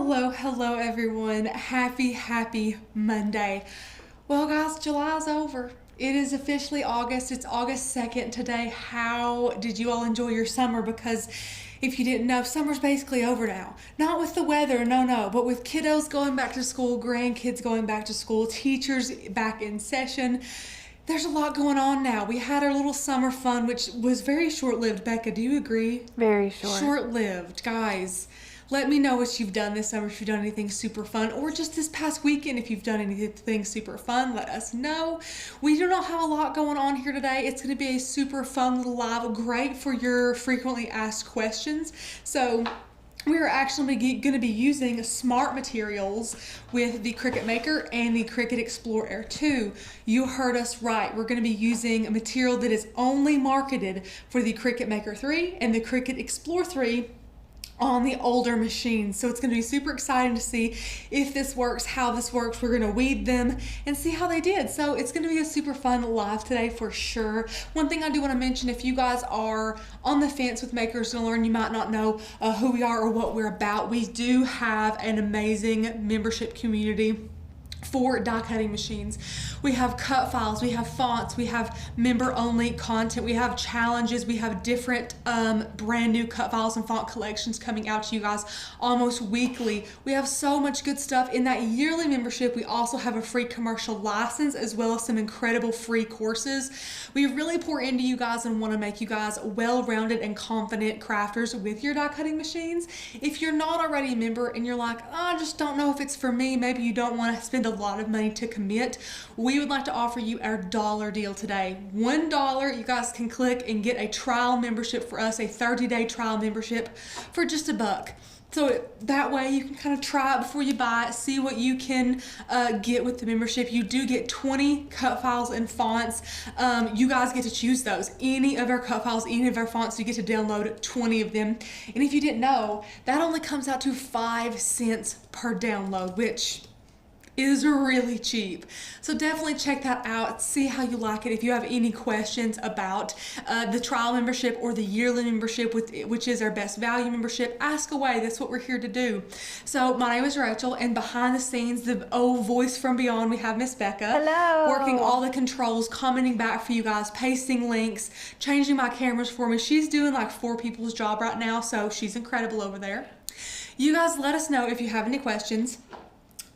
Hello everyone. Happy Monday. Well guys, July's over. It is officially August. It's August 2nd today. How did you all enjoy your summer? Because if you didn't know, summer's basically over now. Not with the weather, no, but with kiddos going back to school, grandkids going back to school, teachers back in session. There's a lot going on now. We had our little summer fun, which was very short-lived. Becca, do you agree? Very short. Short-lived. Guys, let me know what you've done this summer, if you've done anything super fun, or just this past weekend, if you've done anything super fun, let us know. We do not have a lot going on here today. It's going to be a super fun little live, great for your frequently asked questions. So we are actually going to be using smart materials with the Cricut Maker and the Cricut Explore Air 2. You heard us right. We're going to be using a material that is only marketed for the Cricut Maker 3 and the Cricut Explore 3 on the older machines. So it's going to be super exciting to see if this works, how this works. We're going to weed them and see how they did. So it's going to be a super fun live today for sure. One thing I do want to mention, if you guys are on the fence with Makers to Learn, you might not know who we are or what we're about. We do have an amazing membership community for die cutting machines. We have cut files, we have fonts, we have member only content, we have challenges, we have different brand new cut files and font collections coming out to you guys almost weekly. We have so much good stuff. In that yearly membership, we also have a free commercial license as well as some incredible free courses. We really pour into you guys and want to make you guys well-rounded and confident crafters with your die cutting machines. If you're not already a member and you're like, oh, I just don't know if it's for me, maybe you don't want to spend a lot of money to commit, we would like to offer you our dollar deal today. $1, you guys can click and get a trial membership for us, a 30-day trial membership for just $1. So that way you can kind of try it before you buy it, see what you can get with the membership. You do get 20 cut files and fonts. You guys get to choose those. Any of our cut files, any of our fonts, you get to download 20 of them. And if you didn't know, that only comes out to 5 cents per download, which is really cheap. So definitely check that out, see how you like it. If you have any questions about the trial membership or the yearly membership, which is our best value membership, ask away. That's what we're here to do. So my name is Rachel, and behind the scenes, the voice from beyond, we have Miss Becca. Hello. Working all the controls, commenting back for you guys, pasting links, changing my cameras for me. She's doing like 4 people's job right now, so she's incredible over there. You guys let us know if you have any questions.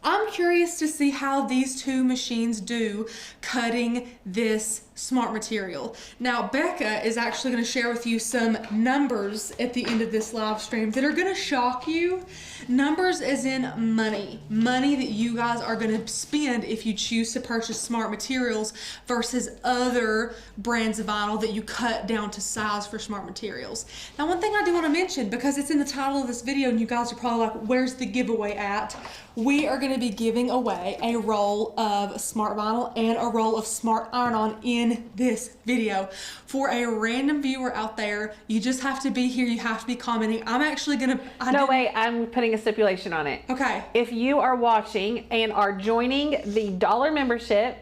I'm curious to see how these two machines do cutting this smart material. Now, Becca is actually going to share with you some numbers at the end of this live stream that are going to shock you. Numbers as in money. Money that you guys are going to spend if you choose to purchase smart materials versus other brands of vinyl that you cut down to size for smart materials. Now, one thing I do want to mention, because it's in the title of this video and you guys are probably like, where's the giveaway at? We are going to be giving away a roll of smart vinyl and a roll of smart iron-on in this video for a random viewer out there. You just have to be here. You have to be commenting. I'm actually going to... No, wait, I'm putting a stipulation on it. Okay. If you are watching and are joining the dollar membership,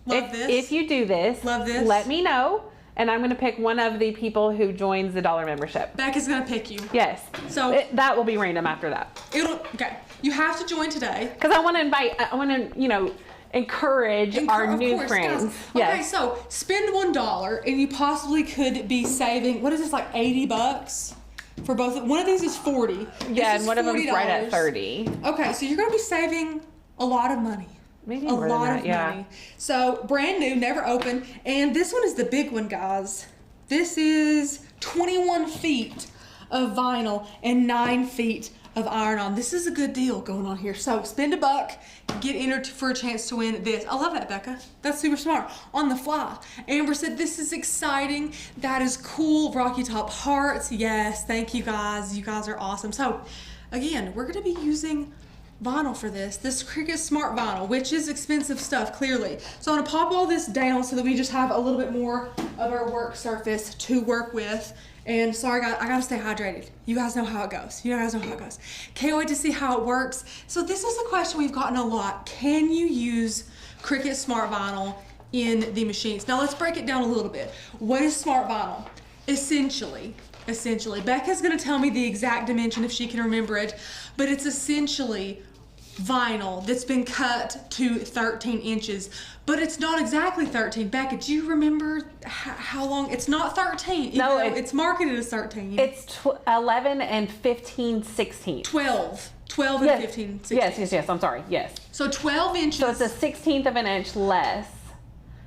if you do this, let me know. And I'm going to pick one of the people who joins the dollar membership. Becca's going to pick you. Yes. So that will be random after that. Okay. You have to join today. Because I want to invite, encourage our new friends. Yes. Okay, so spend $1 and you possibly could be saving, what is this, like 80 bucks? For both, one of these is 40. Yeah, and one of them is right at 30. Okay, so you're going to be saving a lot of money. Maybe a more lot than that, of yeah. money. So brand new, never opened. And this one is the big one, guys. This is 21 feet of vinyl and 9 feet of iron-on. This is a good deal going on here. So spend $1, get entered for a chance to win this. I love that, Becca. That's super smart. On the fly. Amber said, this is exciting. That is cool. Rocky Top hearts. Yes, thank you guys. You guys are awesome. So again, we're going to be using vinyl for this Cricut Smart Vinyl, which is expensive stuff, clearly. So I'm going to pop all this down so that we just have a little bit more of our work surface to work with. And sorry, I gotta stay hydrated. You guys know how it goes. You guys know how it goes. Can't wait to see how it works. So this is a question we've gotten a lot. Can you use Cricut Smart Vinyl in the machines? Now let's break it down a little bit. What is Smart Vinyl? Essentially, essentially. Becca's going to tell me the exact dimension if she can remember it, but it's essentially vinyl that's been cut to 13 inches, but it's not exactly 13. Becca, do you remember how long? It's not 13. No, it's marketed as 13. It's 11 and 15 16. 12 and 15 16. Yes, I'm sorry, yes. So 12 inches. So it's a 1/16 of an inch less.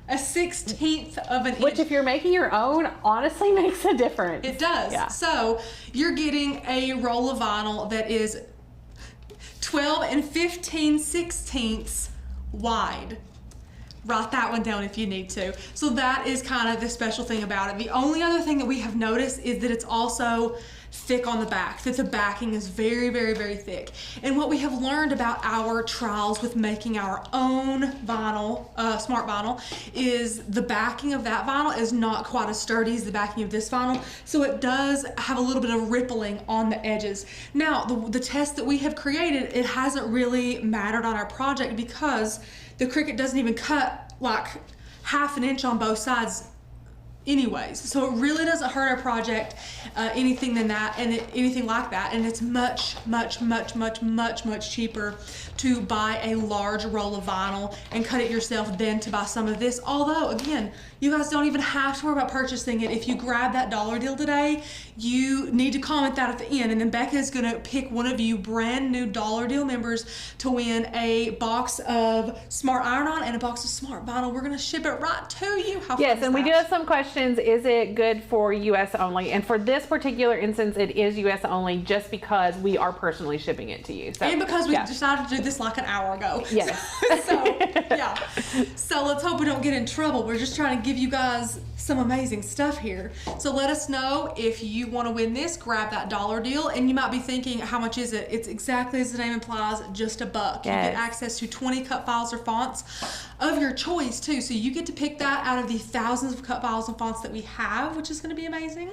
A 1/16 of an inch. Which if you're making your own, honestly makes a difference. It does. Yeah. So you're getting a roll of vinyl that is 12 and 15 16ths wide. Write that one down if you need to. So that is kind of the special thing about it. The only other thing that we have noticed is that it's also thick on the back, that the backing is very, very, very thick. And what we have learned about our trials with making our own vinyl, smart vinyl, is the backing of that vinyl is not quite as sturdy as the backing of this vinyl. So it does have a little bit of rippling on the edges. Now, the test that we have created, it hasn't really mattered on our project because the Cricut doesn't even cut like half an inch on both sides anyways, so it really doesn't hurt our project anything like that, and it's much cheaper to buy a large roll of vinyl and cut it yourself than to buy some of this. Although again, you guys don't even have to worry about purchasing it. If you grab that dollar deal today, you need to comment that at the end, and then Becca is going to pick one of you brand new dollar deal members to win a box of Smart Iron-On and a box of Smart Vinyl. We're going to ship it right to you. Yes, and we do have some questions. Is it good for US only? And for this particular instance, it is US only just because we are personally shipping it to you. So, and because we decided to do this like an hour ago. Yes. So, yeah. So let's hope we don't get in trouble. We're just trying to give you guys some amazing stuff here. So let us know if you want to win this. Grab that dollar deal, and you might be thinking, how much is it? It's exactly as the name implies, just $1. Yes. You get access to 20 cut files or fonts of your choice too. So you get to pick that out of the thousands of cut files and fonts that we have, which is going to be amazing.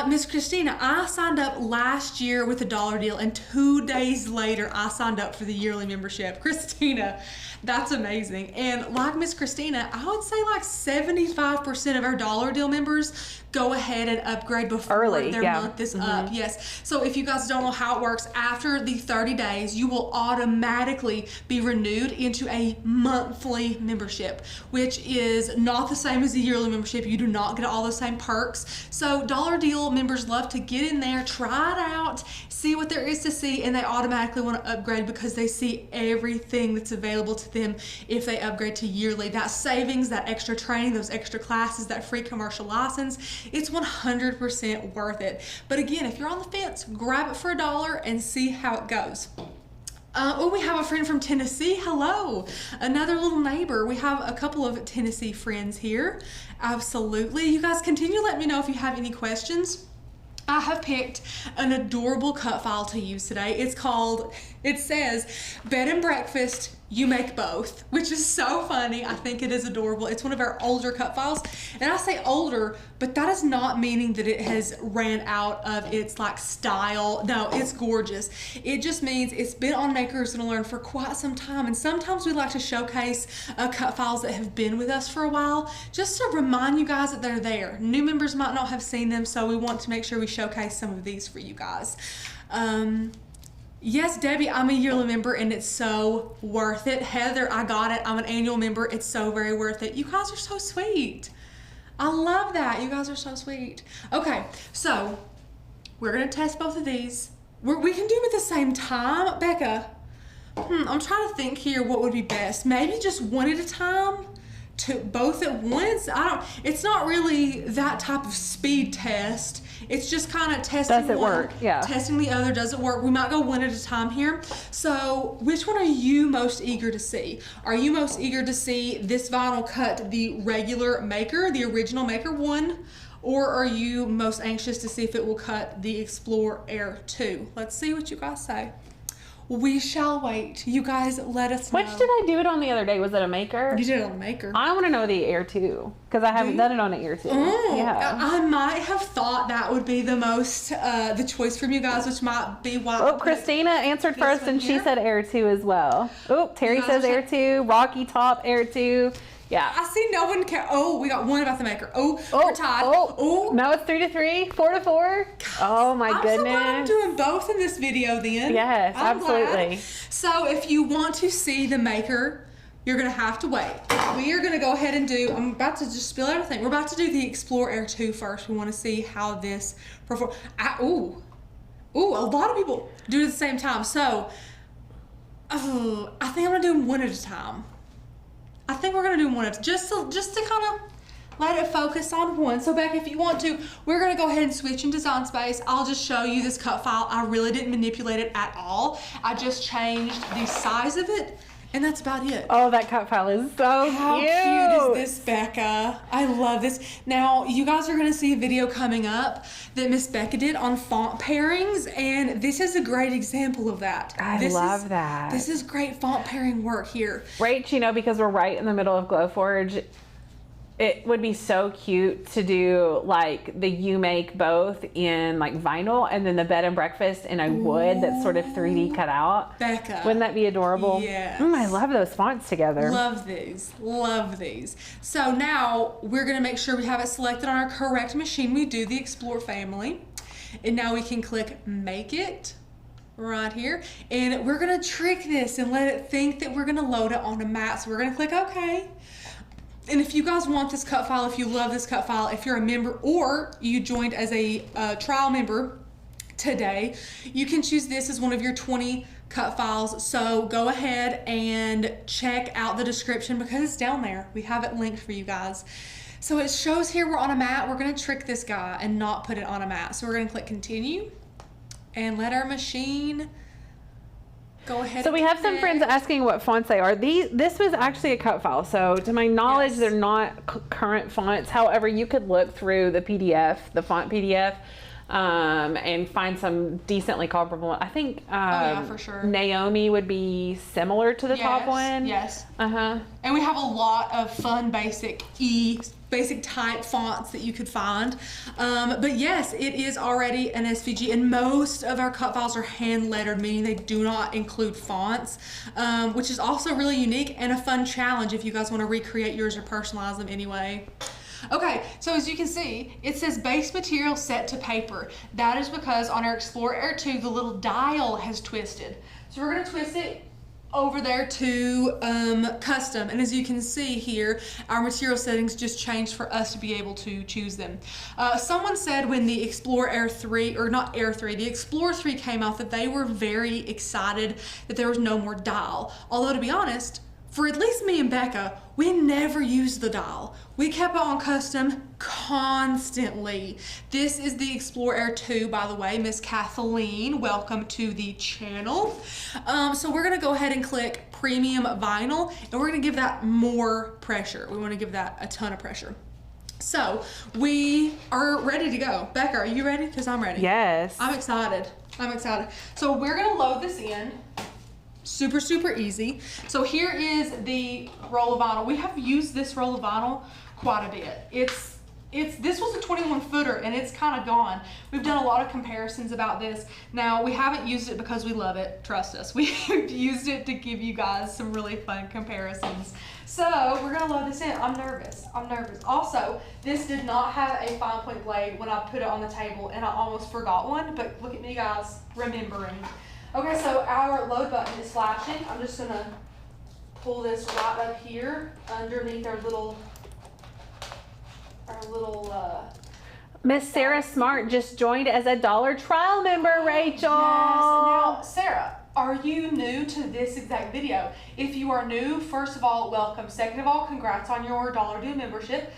Miss Christina, I signed up last year with a dollar deal, and 2 days later I signed up for the yearly membership. Christina, that's amazing. And like Miss Christina, I would say like 75% of our dollar deal members go ahead and upgrade before their month is up. Yes. So if you guys don't know how it works, after the 30 days, you will automatically be renewed into a monthly membership, which is not the same as a yearly membership. You do not get all the same perks. So dollar deal members love to get in there, try it out, see what there is to see, and they automatically want to upgrade because they see everything that's available to them if they upgrade to yearly. That savings, that extra training, those extra classes, that free commercial license, it's 100% worth it. But again, if you're on the fence, grab it for $1 and see how it goes. We have a friend from Tennessee. Hello, another little neighbor. We have a couple of Tennessee friends here. Absolutely. You guys continue to let me know if you have any questions. I have picked an adorable cut file to use today. It says, bed and breakfast, you make both, which is so funny. I think it is adorable. It's one of our older cut files. And I say older, but that is not meaning that it has ran out of its like style. No, it's gorgeous. It just means it's been on Makers and Learn for quite some time. And sometimes we like to showcase cut files that have been with us for a while, just to remind you guys that they're there. New members might not have seen them, so we want to make sure we showcase some of these for you guys. Yes, Debbie, I'm a yearly member and it's so worth it. Heather, I got it. I'm an annual member. It's so very worth it. You guys are so sweet. I love that. You guys are so sweet. Okay, so we're going to test both of these. We can do them at the same time. Becca, I'm trying to think here what would be best. Maybe just one at a time? To both at once? It's not really that type of speed test. It's just kind of testing. Does it work? Yeah. Testing the other. Does it work? We might go one at a time here. So which one are you most eager to see? Are you most eager to see this vinyl cut the regular Maker, the original Maker 1? Or are you most anxious to see if it will cut the Explorer Air 2? Let's see what you guys say. We shall wait. You guys let us know. Which did I do it on the other day? Was it a Maker? You did it on a Maker. I want to know the Air 2 because I haven't done it on an Air 2. Oh, yeah. I might have thought that would be the most, the choice from you guys, which might be why. Oh, Christina answered first and she said Air 2 as well. Oh, Terry says Air 2. Rocky Top, Air 2. Yeah. I see no one care. Oh, we got one about the maker. Oh, we're tied. Oh. No, it's 3-3, 4-4. Oh my goodness. I'm so glad I'm doing both in this video then. Yes, I'm absolutely. glad. So if you want to see the maker, you're going to have to wait. We are going to go ahead and do, I'm about to just spill everything. We're about to do the Explore Air 2 first. We want to see how this performs. Ooh, a lot of people do it at the same time. So, I think I'm going to do them one at a time. I think we're going to do one at a time. Just to kind of let it focus on one. So Becca, if you want to, we're going to go ahead and switch in Design Space. I'll just show you this cut file. I really didn't manipulate it at all. I just changed the size of it. And that's about it. Oh, that cut file is so cute. How cute is this, Becca? I love this. Now, you guys are going to see a video coming up that Miss Becca did on font pairings, and this is a great example of that. I love that. This is great font pairing work here. Right, because we're right in the middle of Glowforge, it would be so cute to do like the You Make both in like vinyl and then the bed and breakfast in a wood that's sort of 3D cut out. Becca. Wouldn't that be adorable? Yes. I love those fonts together. Love these. Love these. So now we're going to make sure we have it selected on our correct machine. We do the Explore family. And now we can click Make It right here. And we're going to trick this and let it think that we're going to load it on a mat. So we're going to click OK. And if you guys want this cut file, if you love this cut file, if you're a member or you joined as a trial member today, you can choose this as one of your 20 cut files. So go ahead and check out the description because it's down there. We have it linked for you guys. So it shows here we're on a mat. We're going to trick this guy and not put it on a mat. So we're going to click continue and let our machine go ahead. So we have some friends asking what fonts they are. This was actually a cut file. So to my knowledge, they're not current fonts. However, you could look through the PDF, the font PDF, and find some decently comparable. I think for sure. Naomi would be similar to the top one. Yes. And we have a lot of fun basic type fonts that you could find. But yes, it is already an SVG, and most of our cut files are hand lettered, meaning they do not include fonts, which is also really unique and a fun challenge if you guys want to recreate yours or personalize them anyway. Okay, so as you can see, it says base material set to paper. That is because on our Explore Air 2, the little dial has twisted. So we're going to twist it over there to custom, and as you can see here, our material settings just changed for us to be able to choose them. Someone said when the Explore Air 3, or not Air 3, the Explore 3 came out that they were very excited that there was no more dial. Although to be honest, for at least me and Becca, we never used the dial. We kept it on custom constantly. This is the Explore Air 2, by the way. Miss Kathleen, welcome to the channel. So we're gonna go ahead and click Premium Vinyl, and we're gonna give that more pressure. We wanna give that a ton of pressure. So we are ready to go. Becca, are you ready? Because I'm ready. Yes. I'm excited. So we're gonna load this in. Super, super easy. So here is the roll of vinyl. We have used this roll of vinyl quite a bit. This was a 21 footer and it's kind of gone. We've done a lot of comparisons about this. Now we haven't used it because we love it. Trust us. We've used it to give you guys some really fun comparisons. So we're gonna load this in. I'm nervous. Also, this did not have a fine point blade when I put it on the table and I almost forgot one, but look at me guys, remembering. Okay, so our load button is flashing. I'm just gonna pull this right up here underneath our little Miss Sarah Smart just joined as a $1 trial member, Rachel. Yes. Now, Sarah, are you new to this exact video? If you are new, first of all, welcome. Second of all, congrats on your $1 due membership.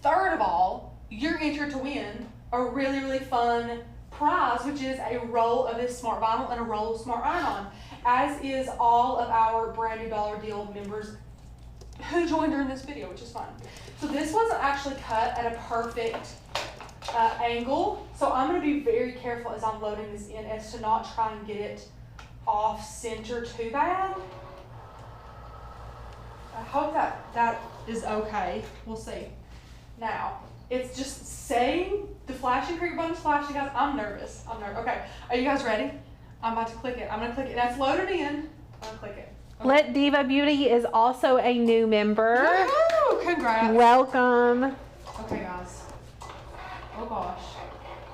Third of all, you're entered to win a really, really fun prize, which is a roll of this Smart Vinyl and a roll of Smart Iron-On, as is all of our brand new $1 deal members who joined during this video, which is fun. So this was actually cut at a perfect angle, so I'm going to be very careful as I'm loading this in as to not try and get it off center too bad. I hope that is okay. We'll see. Now, it's just saying the flashing Cricut button is flashing, guys. I'm nervous. Okay, are you guys ready? I'm about to click it. I'm gonna click it. That's loaded in. I'm gonna click it. Okay. Let Diva Beauty is also a new member. Woo! Congrats. Welcome. Okay, guys. Oh gosh.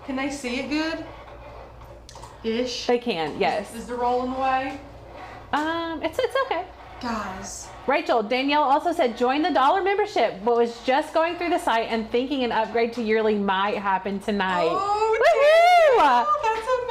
Can they see it good? Ish. They can, yes. Is the roll in the way? It's okay. Guys. Rachel, Danielle also said, join the dollar membership, but was just going through the site and thinking an upgrade to yearly might happen tonight. Oh, woohoo!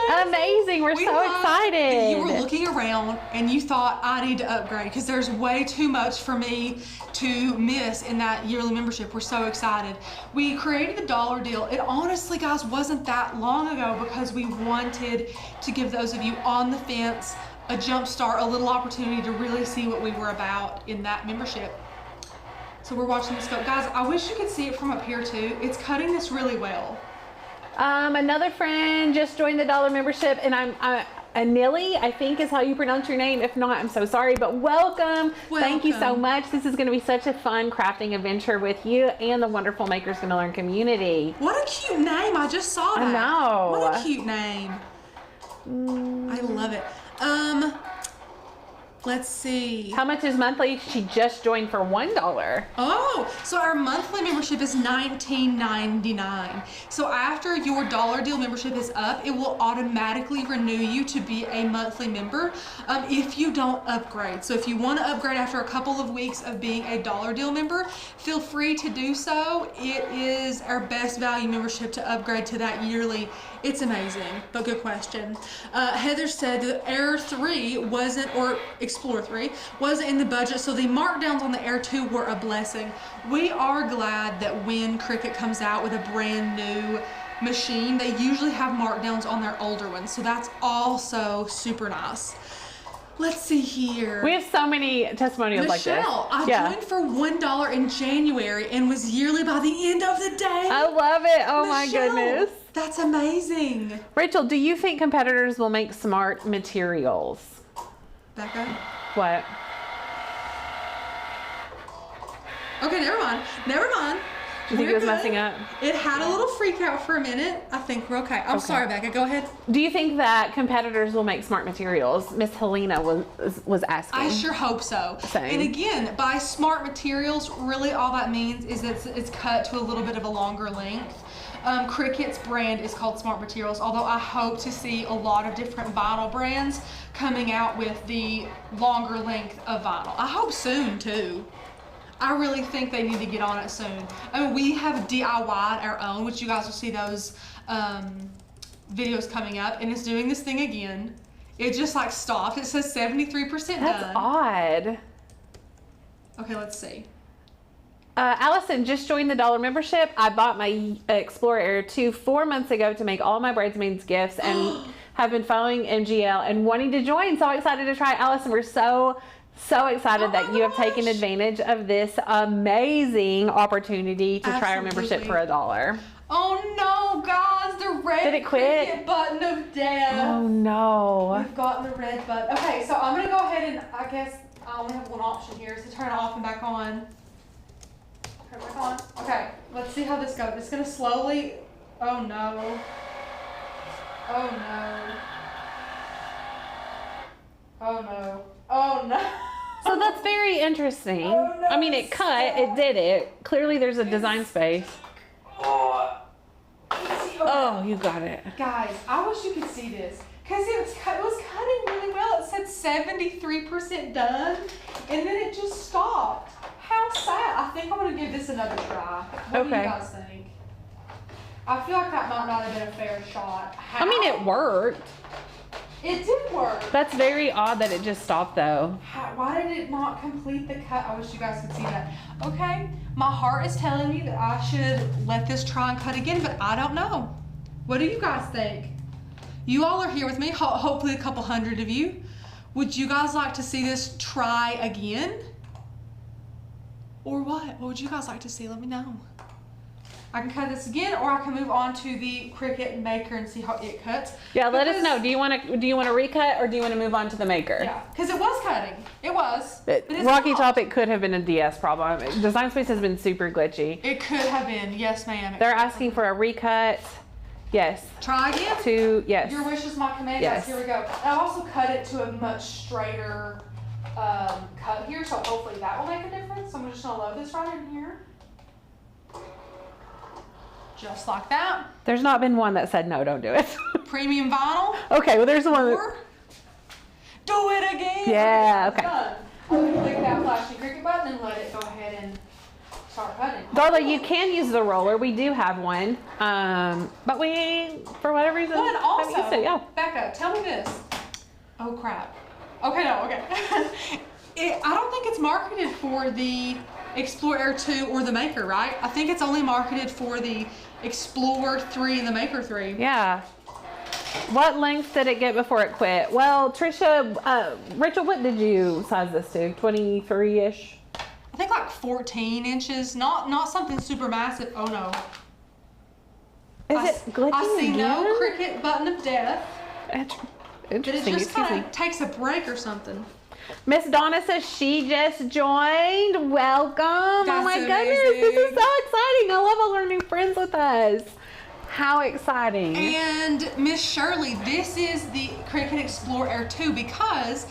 That's amazing. We're so excited. You were looking around and you thought, I need to upgrade because there's way too much for me to miss in that yearly membership. We're so excited. We created the dollar deal. It honestly, guys, wasn't that long ago because we wanted to give those of you on the fence a jump start, a little opportunity to really see what we were about in that membership. So we're watching this go. Guys, I wish you could see it from up here too. It's cutting this really well. Another friend just joined the dollar membership, and I'm Anili, I think is how you pronounce your name. If not, I'm so sorry, but welcome. Thank you so much. This is going to be such a fun crafting adventure with you and the wonderful Makers Gonna Learn community. What a cute name. I just saw that. I know. What a cute name. I love it. Let's see. How much is monthly? She just joined for $1. Oh, so our monthly membership is $19.99. So after your dollar deal membership is up, it will automatically renew you to be a monthly member if you don't upgrade. So if you want to upgrade after a couple of weeks of being a dollar deal member, feel free to do so. It is our best value membership to upgrade to that yearly. It's amazing, but good question. Heather said the Air 3 wasn't, or Explorer 3, wasn't in the budget, so the markdowns on the Air 2 were a blessing. We are glad that when Cricut comes out with a brand new machine, they usually have markdowns on their older ones, so that's also super nice. Let's see here. We have so many testimonials like this. Michelle, I joined for $1 in January and was yearly by the end of the day. I love it. Oh my Michelle, goodness. That's amazing. Rachel, do you think competitors will make smart materials? Back up. What? Okay, never mind. Never mind. Do you think it was messing up? It had a little freak out for a minute. I think we're okay. I'm sorry, Becca. Go ahead. Do you think that competitors will make smart materials? Miss Helena was asking. I sure hope so. Same. And again, by smart materials, really all that means is that it's cut to a little bit of a longer length. Cricut's brand is called Smart Materials, although I hope to see a lot of different vinyl brands coming out with the longer length of vinyl. I hope soon too. I really think they need to get on it soon. I mean, we have DIY'd our own, which you guys will see those videos coming up, and it's doing this thing again. It just like stopped. It says 73% done. That's odd. Okay, let's see. Allison just joined the dollar membership. I bought my Explorer Air 2 4 months ago to make all my bridesmaids gifts and have been following MGL and wanting to join. So excited to try. Allison, we're so excited that you have taken advantage of this amazing opportunity to try our membership for $1. Oh no, guys, the red Did it quit? Cricut button of death. Oh no. We've gotten the red button. Okay, so I'm gonna go ahead and I guess I only have one option here, so turn it off and back on. Turn it back on. Okay, let's see how this goes. It's gonna slowly, oh no. Oh no. Oh no. Oh no. So that's very interesting. Oh, no, I mean, it cut, it did it. Clearly there's a design space. Oh, you got it. Guys, I wish you could see this. Because it was cutting really well. It said 73% done, and then it just stopped. How sad. I think I'm going to give this another try. What do you guys think? I feel like that might not have been a fair shot. I mean, it worked. It did work. That's very odd that it just stopped though. Why did it not complete the cut? I wish you guys could see that. Okay, my heart is telling me that I should let this try and cut again, but I don't know. What do you guys think? You all are here with me, hopefully a couple hundred of you. Would you guys like to see this try again? Or what? What would you guys like to see? Let me know. I can cut this again, or I can move on to the Cricut Maker and see how it cuts. Yeah, let us know. Do you want to recut, or do you want to move on to the Maker? Yeah, because it was cutting. It was. Rocky Top, it could have been a DS problem. Design Space has been super glitchy. It could have been. Yes, ma'am. They're asking for a recut. Yes. Try again? Yes. Your wish is my command. Yes. Guys, here we go. I also cut it to a much straighter cut here, so hopefully that will make a difference. So I'm just gonna load this right in here. Just like that. There's not been one that said no, don't do it. Premium vinyl. Okay, well there's the one Or do it again. Yeah, okay. Done. I'm gonna click that flashing Cricut button and let it go ahead and start cutting. Darla, you can use the roller. We do have one, but we, for whatever reason, Well, and haven't used it. also, back up. Tell me this. Oh crap. Okay, no, okay. I don't think it's marketed for the Explorer Air 2 or the Maker, right? I think it's only marketed for the Explorer 3 and the Maker 3. Yeah. What length did it get before it quit? Well, Trisha, Rachel, what did you size this to? 23-ish? I think like 14 inches. Not something super massive. Oh no. Is it glitching I see again? no Cricut button of death. Interesting. It just Excuse me. kind of takes a break or something. Miss Donna says she just joined. Welcome. Oh That's my goodness. amazing. This is so exciting. I love all our new friends with us. How exciting. And Miss Shirley, this is the Cricut Explorer Air 2 because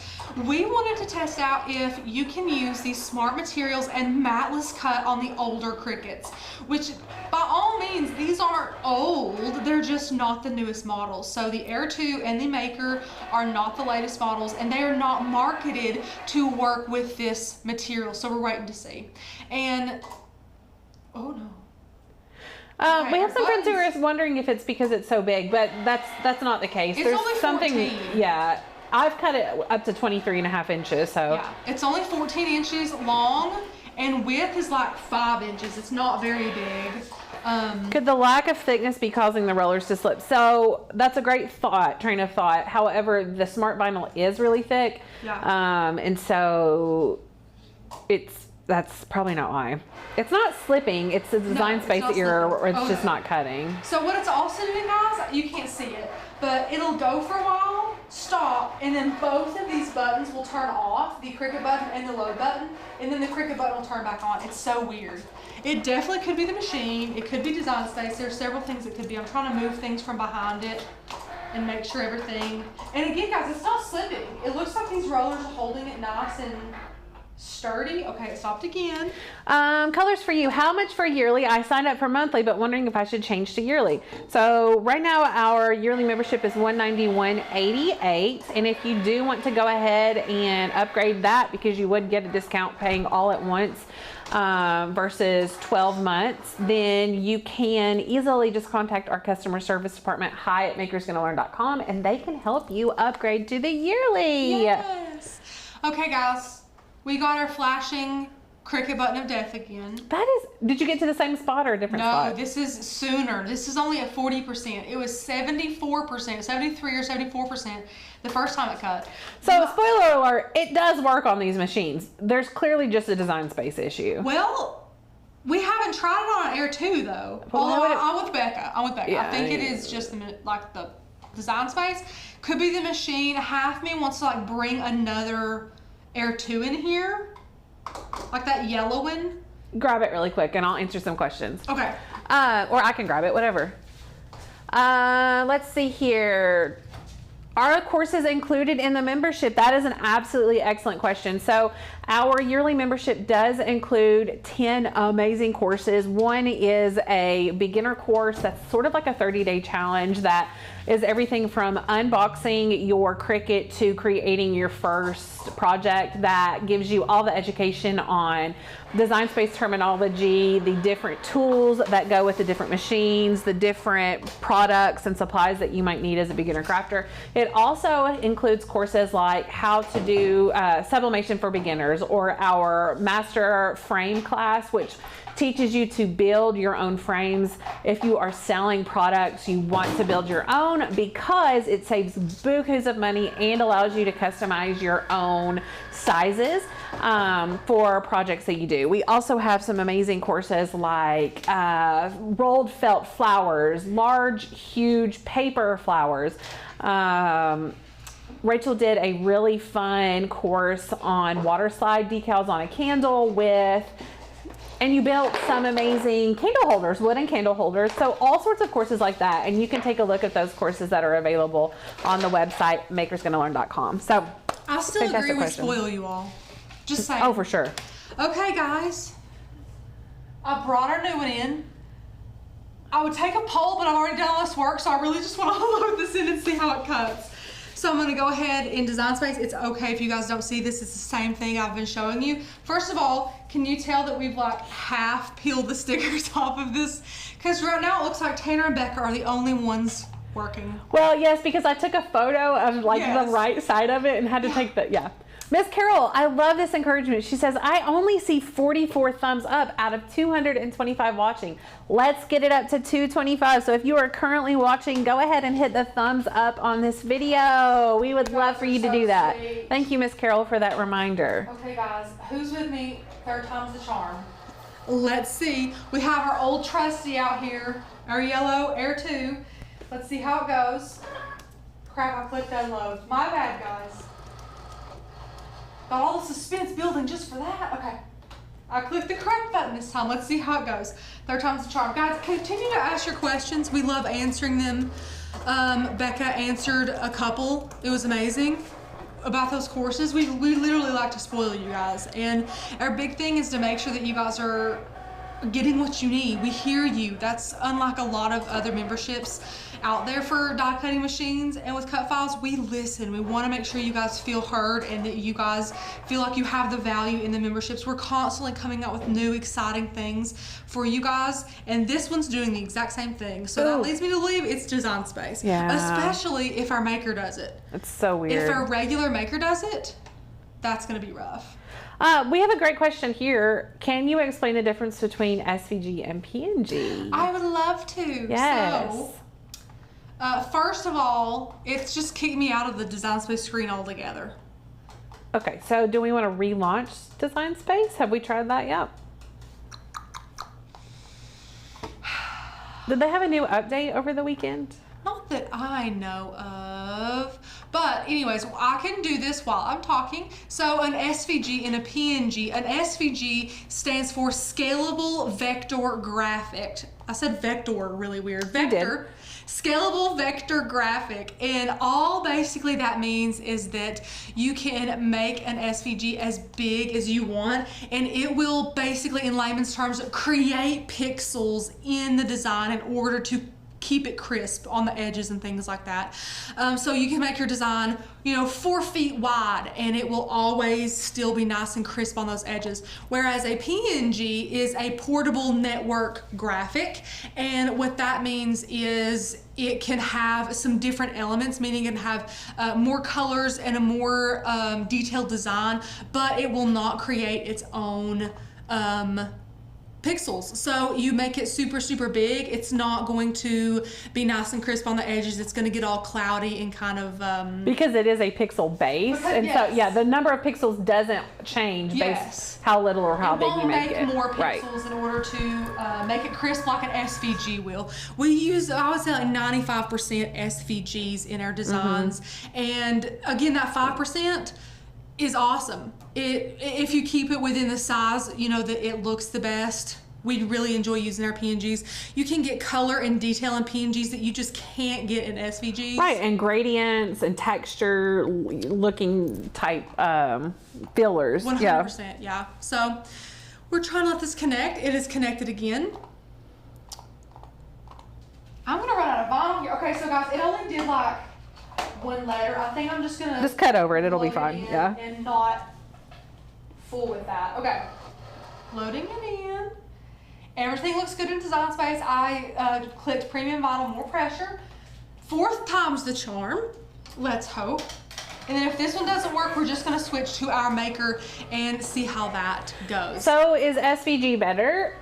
we wanted to test out if you can use these smart materials and matless cut on the older Cricuts, which by all means, these aren't old, they're just not the newest models. So the Air 2 and the Maker are not the latest models and they are not marketed to work with this material. So we're waiting to see. And, oh no. We have some friends who are wondering if it's because it's so big, but that's not the case. It's There's only something, 14. yeah. I've cut it up to 23.5 inches, so. Yeah, it's only 14 inches long and width is like 5 inches. It's not very big. Could the lack of thickness be causing the rollers to slip? So that's a great train of thought. However, the Smart Vinyl is really thick. Yeah. And so that's probably not why. It's not slipping, it's the design space error, or it's just not cutting. So what it's also doing, guys, you can't see it, but it'll go for a while, stop, and then both of these buttons will turn off, the Cricut button and the load button, and then the Cricut button will turn back on. It's so weird. It definitely could be the machine, it could be design space, there's several things it could be. I'm trying to move things from behind it and make sure everything, and again guys, it's not slipping. It looks like these rollers are holding it nice and sturdy. Okay, it stopped again. Colors for you. How much for yearly? I signed up for monthly, but wondering if I should change to yearly. So right now our yearly membership is $191.88, and if you do want to go ahead and upgrade that, because you would get a discount paying all at once versus 12 months, then you can easily just contact our customer service department, hi@makersgonnalearn.com, and they can help you upgrade to the yearly. Yes. Okay, guys. We got our flashing Cricut button of death again. Did you get to the same spot or a different spot? No, this is sooner. This is only at 40%. It was 74%, 73 or 74% the first time it cut. So, spoiler alert, it does work on these machines. There's clearly just a design space issue. Well, we haven't tried it on an Air 2 though. Although I'm with Becca. Yeah, I think it is just the design space. Could be the machine. Half me wants to like bring another Air 2 in here, like that yellow one. Grab it really quick and I'll answer some questions. Okay. Or I can grab it, whatever. Let's see here. Are courses included in the membership? That is an absolutely excellent question. So our yearly membership does include 10 amazing courses. One is a beginner course that's sort of like a 30-day challenge that is everything from unboxing your Cricut to creating your first project, that gives you all the education on design space terminology, the different tools that go with the different machines, the different products and supplies that you might need as a beginner crafter. It also includes courses like how to do sublimation for beginners, or our master frame class, which teaches you to build your own frames. If you are selling products, you want to build your own because it saves bukus of money and allows you to customize your own sizes for projects that you do. We also have some amazing courses like rolled felt flowers, large, huge paper flowers. Rachel did a really fun course on water slide decals on a candle with And you built some amazing candle holders, wooden candle holders. So all sorts of courses like that. And you can take a look at those courses that are available on the website, makersgonnalearn.com. So I still agree with spoil you all. Just saying. Oh, for sure. Okay, guys. I brought our new one in. I would take a poll, but I've already done all this work, so I really just want to load this in and see how it cuts. So I'm going to go ahead in Design Space. It's okay if you guys don't see this. It's the same thing I've been showing you. First of all, can you tell that we've like half peeled the stickers off of this? Because right now it looks like Tanner and Becca are the only ones working. Well, yes, because I took a photo of like the right side of it and had to take the, Miss Carol, I love this encouragement. She says, I only see 44 thumbs up out of 225 watching. Let's get it up to 225. So if you are currently watching, go ahead and hit the thumbs up on this video. We would love for you to do that. Sweet. Thank you, Miss Carol, for that reminder. Okay, guys, who's with me? Third time's the charm. Let's see. We have our old trusty out here, our yellow Air 2. Let's see how it goes. Crap, I clicked unload. My bad, guys. Got all the suspense building just for that. Okay. I clicked the correct button this time. Let's see how it goes. Third time's the charm. Guys, continue to ask your questions. We love answering them. Becca answered a couple. It was amazing about those courses. We literally like to spoil you guys. And our big thing is to make sure that you guys are getting what you need. We hear you. That's unlike a lot of other memberships out there for die cutting machines. And with Cut Files, we listen. We want to make sure you guys feel heard and that you guys feel like you have the value in the memberships. We're constantly coming out with new exciting things for you guys, and this one's doing the exact same thing. So that leads me to believe it's Design Space. Especially if our maker does it. It's so weird. If our regular maker does it, that's going to be rough. We have a great question here. Can you explain the difference between SVG and PNG? I would love to. Yes. So, first of all, it's just kicked me out of the Design Space screen altogether. Okay, so do we want to relaunch Design Space? Have we tried that yet? Did they have a new update over the weekend? Not that I know of. But anyways, I can do this while I'm talking. So an SVG and a PNG. An SVG stands for Scalable Vector Graphic. I said vector really weird. Vector. Scalable Vector Graphic. And all basically that means is that you can make an SVG as big as you want, and it will basically, in layman's terms, create pixels in the design in order to keep it crisp on the edges and things like that. So you can make your design, 4 feet wide, and it will always still be nice and crisp on those edges. Whereas a PNG is a portable network graphic, and what that means is it can have some different elements, meaning it can have more colors and a more detailed design, but it will not create its own pixels. So you make it super, super big. It's not going to be nice and crisp on the edges. It's going to get all cloudy and kind of... because it is a pixel base. So the number of pixels doesn't change based how little or how big you make it. It won't make more pixels in order to make it crisp like an SVG will. We use, I would say, like 95% SVGs in our designs. And again, that 5% is awesome. If you keep it within the size, that it looks the best. We really enjoy using our PNGs. You can get color and detail in PNGs that you just can't get in SVGs. Right, and gradients and texture looking type fillers. 100%, yeah. So we're trying to let this connect. It is connected again. I'm gonna run out of vinyl here. Okay, so guys, it only did like one letter. I think I'm just gonna cut over it. It'll be fine. Yeah. And not fool with that. Okay. Loading it in. Everything looks good in Design Space. I clicked Premium Vinyl, more pressure. 4th time's the charm. Let's hope. And then if this one doesn't work, we're just gonna switch to our maker and see how that goes. So is SVG better?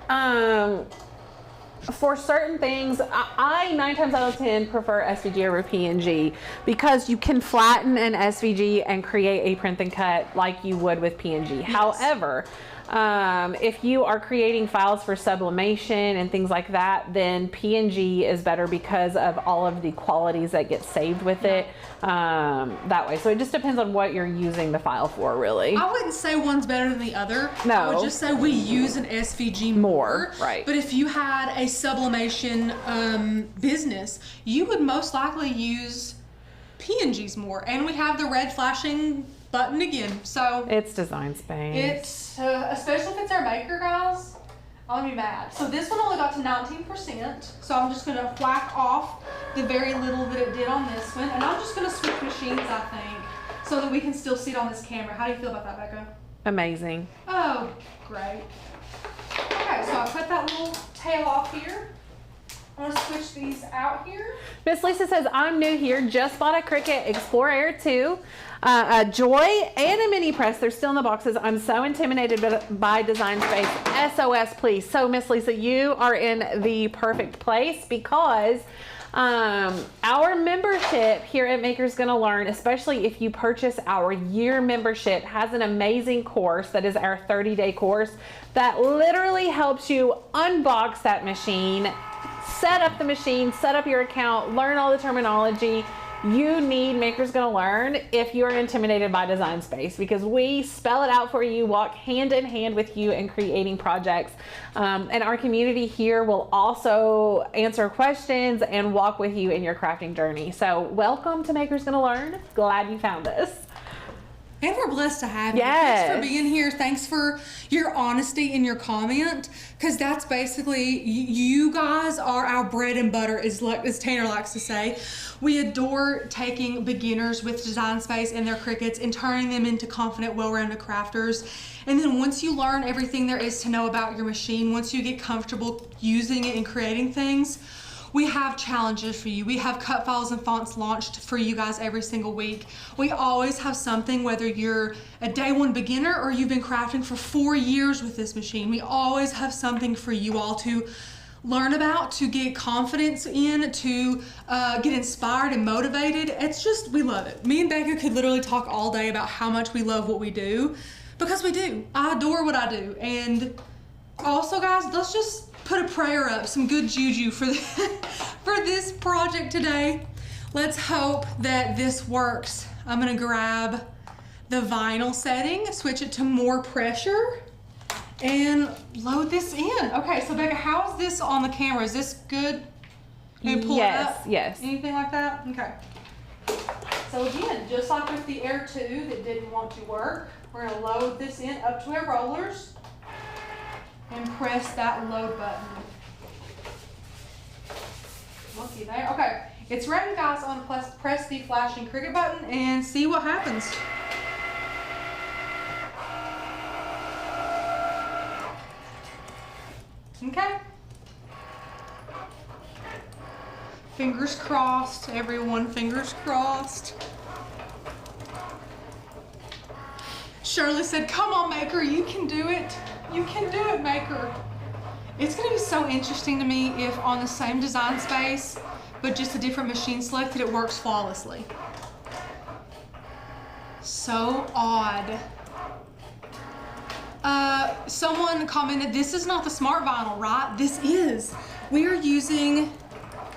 For certain things, I 9 times out of 10 prefer SVG over PNG because you can flatten an SVG and create a print and cut like you would with PNG. Yes. However, If you are creating files for sublimation and things like that, then PNG is better because of all of the qualities that get saved with it that way. So it just depends on what you're using the file for, really. I wouldn't say one's better than the other. No. I would just say we use an SVG more. Right. But if you had a sublimation business, you would most likely use PNGs more. And we have the red flashing button again. So it's Design Space. It's, especially if it's our maker, guys, I'll be mad. So this one only got to 19%. So I'm just gonna whack off the very little that it did on this one. And I'm just gonna switch machines, I think, so that we can still see it on this camera. How do you feel about that, Becca? Amazing. Oh, great. Okay, so I cut that little tail off here. I'm gonna switch these out here. Miss Lisa says, I'm new here, just bought a Cricut Explorer Air 2, a Joy, and a mini press. They're still in the boxes. I'm so intimidated by Design Space. SOS, please. So, Miss Lisa, you are in the perfect place because our membership here at Maker's Gonna Learn, especially if you purchase our year membership, has an amazing course that is our 30-day course that literally helps you unbox that machine, set up the machine, set up your account, learn all the terminology you need. Maker's Gonna Learn if you're intimidated by Design Space, because we spell it out for you, walk hand in hand with you in creating projects. And our community here will also answer questions and walk with you in your crafting journey. So welcome to Maker's Gonna Learn. Glad you found us. And we're blessed to have you. Yes. Thanks for being here. Thanks for your honesty in your comment, because that's basically, you guys are our bread and butter, as Tanner likes to say. We adore taking beginners with Design Space and their Cricuts and turning them into confident, well-rounded crafters. And then once you learn everything there is to know about your machine, once you get comfortable using it and creating things, we have challenges for you. We have cut files and fonts launched for you guys every single week. We always have something, whether you're a day one beginner or you've been crafting for 4 years with this machine. We always have something for you all to learn about, to get confidence in, to get inspired and motivated. It's just, we love it. Me and Becca could literally talk all day about how much we love what we do, because we do. I adore what I do. And also, guys, let's just put a prayer up, some good juju for this project today. Let's hope that this works. I'm gonna grab the vinyl setting, switch it to more pressure, and load this in. Okay, so Becca, how is this on the camera? Is this good? Can you pull it up? Yes. Anything like that? Okay. So again, just like with the Air 2 that didn't want to work, we're gonna load this in up to our rollers and press that load button. Looky there. Okay, it's ready, guys. I'm gonna press the flashing Cricut button and see what happens. Okay. Fingers crossed, everyone. Fingers crossed. Shirley said, "Come on, Maker, you can do it. You can do it, Maker." It's going to be so interesting to me if on the same Design Space, but just a different machine selected, it works flawlessly. So odd. Someone commented, this is not the Smart Vinyl, right? This is. We are using